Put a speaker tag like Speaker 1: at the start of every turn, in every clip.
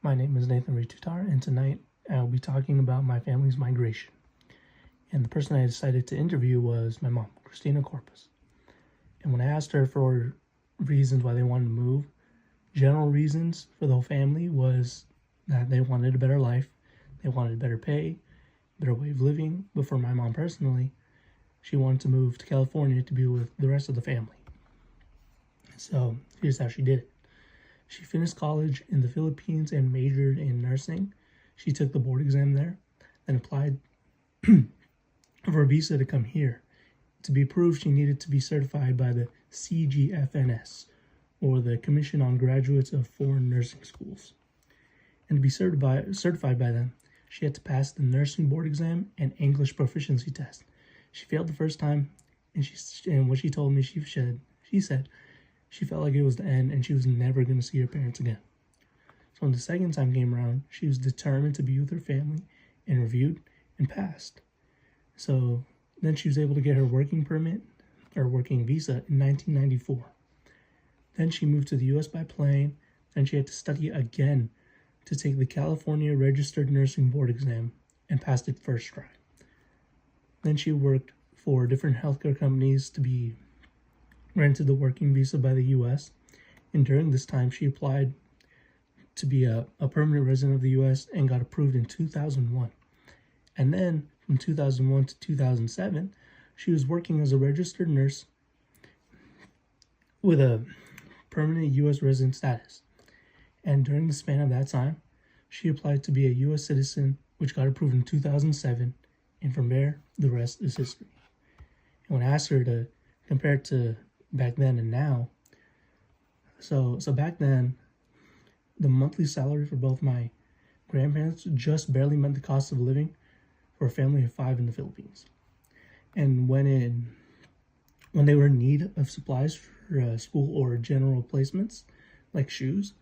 Speaker 1: My name is Nathan Reed Tutar, and tonight I'll be talking about my family's migration. And the person I decided to interview was my mom, Christina Corpus. And when I asked her for reasons why they wanted to move, general reasons for the whole family was that they wanted a better life, they wanted better pay, better way of living. But for my mom personally, she wanted to move to California to be with the rest of the family. So here's how she did it. She finished college in the Philippines and majored in nursing. She took the board exam there, then applied for a visa to come here. To be approved, she needed to be certified by the CGFNS, or the Commission on Graduates of Foreign Nursing Schools. And to be certified by them, she had to pass the nursing board exam and English proficiency test. She failed the first time, and what she told me, she said she felt like it was the end and she was never going to see her parents again. So when the second time came around, she was determined to be with her family and reviewed and passed. So then she was able to get her working permit or working visa in 1994. Then she moved to the U.S. by plane, and she had to study again to take the California Registered Nursing Board exam and passed it first try. Then she worked for different healthcare companies to be granted the working visa by the U.S. And during this time, she applied to be a permanent resident of the U.S. and got approved in 2001. And then from 2001 to 2007, she was working as a registered nurse with a permanent U.S. resident status. And during the span of that time, she applied to be a U.S. citizen, which got approved in 2007. And from there, the rest is history. And when I asked her to compare it to back then and now, so back then, the monthly salary for both my grandparents just barely met the cost of living for a family of 5 in the Philippines. And when they were in need of supplies for school or general placements, like shoes,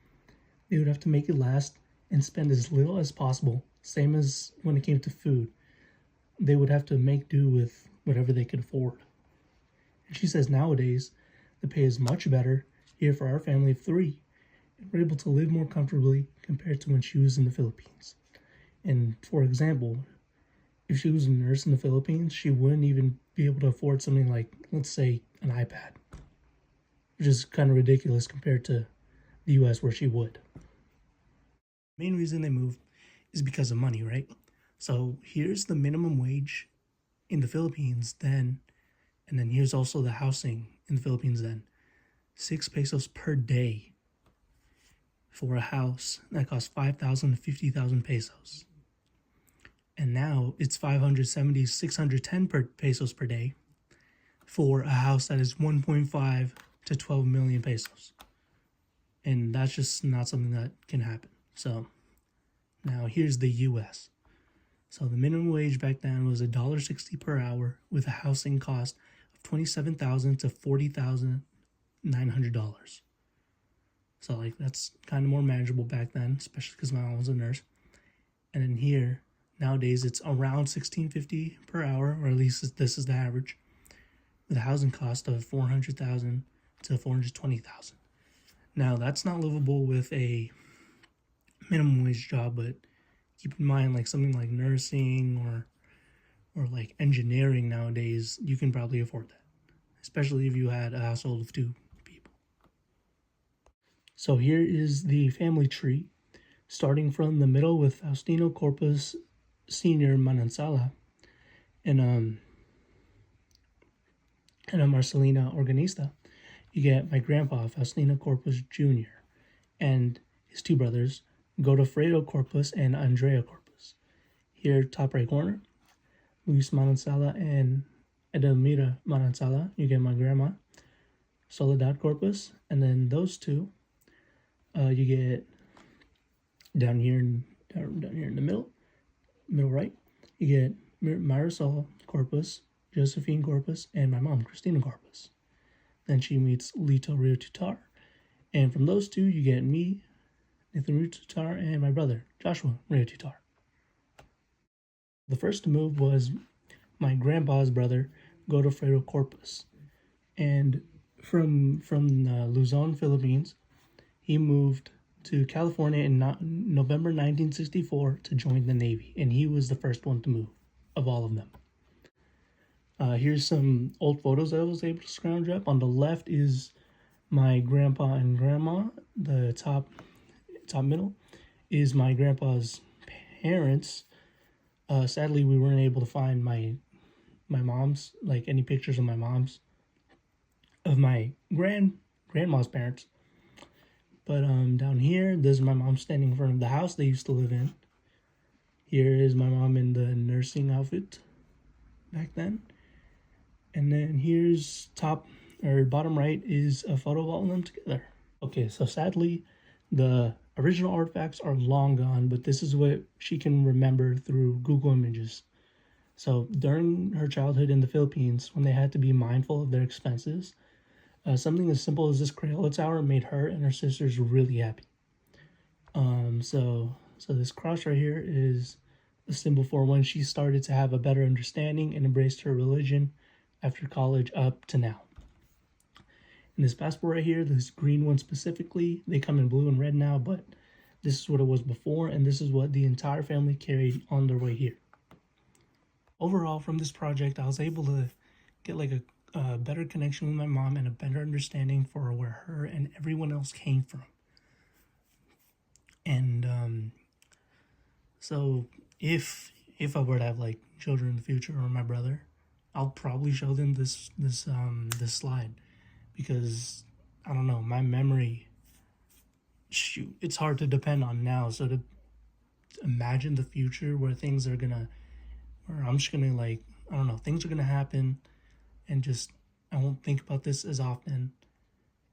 Speaker 1: they would have to make it last and spend as little as possible. Same as when it came to food. They would have to make do with whatever they could afford. And she says nowadays, the pay is much better here for our family of 3. And we're able to live more comfortably compared to when she was in the Philippines. And for example, if she was a nurse in the Philippines, she wouldn't even be able to afford something like, let's say, an iPad, which is kind of ridiculous compared to the US where she would. The main reason they moved is because of money, right? So here's the minimum wage in the Philippines then, and then here's also the housing in the Philippines then. 6 pesos per day for a house that costs 5,000 to 50,000 pesos. And now it's 570, 610 pesos per day for a house that is 1.5 to 12 million pesos. And that's just not something that can happen. So now here's the US. So the minimum wage back then was $1.60 per hour with a housing cost of $27,000 to $40,900. So like that's kind of more manageable back then, especially because my mom was a nurse. And then here, nowadays it's around $16.50 per hour, or at least this is the average, with a housing cost of $400,000 to $420,000. Now that's not livable with a minimum wage job, but keep in mind, like something like nursing or like engineering nowadays, you can probably afford that, especially if you had a household of 2 people. So here is the family tree, starting from the middle with Faustino Corpus Senior Manansala and a Marcelina Organista. You get my grandpa, Faustino Corpus Jr., and his 2 brothers, Godofredo Corpus and Andrea Corpus. Here, top right corner, Luis Manansala and Edelmira Manansala. You get my grandma, Soledad Corpus, and then those 2, you get down here in the middle right, you get Marisol Corpus, Josephine Corpus, and my mom, Christina Corpus. Then she meets Lito Rio Tutar, and from those 2, you get me, Nathan Rio Tutar, and my brother, Joshua Rio Tutar. The first to move was my grandpa's brother, Godofredo Corpus. And from Luzon, Philippines, he moved to California in November 1964 to join the Navy, and he was the first one to move of all of them. Here's some old photos that I was able to scrounge up. On the left is my grandpa and grandma. The top middle is my grandpa's parents. Sadly, we weren't able to find my mom's, like any pictures of my mom's, of my grandma's parents. But down here, this is my mom standing in front of the house they used to live in. Here is my mom in the nursing outfit back then. And then here's bottom right is a photo of all of them together. Okay, so sadly, the original artifacts are long gone, but this is what she can remember through Google Images. So during her childhood in the Philippines, when they had to be mindful of their expenses, something as simple as this Crayola tower made her and her sisters really happy. So this cross right here is a symbol for when she started to have a better understanding and embraced her religion after college up to now. And this passport right here, this green one specifically, they come in blue and red now, but this is what it was before, and this is what the entire family carried on their way here. Overall, from this project, I was able to get like a better connection with my mom and a better understanding for where her and everyone else came from. And so if I were to have like children in the future or my brother, I'll probably show them this slide, because I don't know, my memory, shoot, it's hard to depend on now. So to imagine the future where things are gonna, or I'm just gonna, like, I don't know, things are gonna happen, and just I won't think about this as often.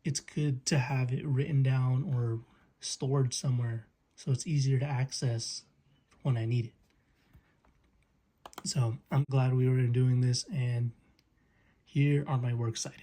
Speaker 1: It's good to have it written down or stored somewhere so it's easier to access when I need it. So I'm glad we were doing this, and here are my works cited.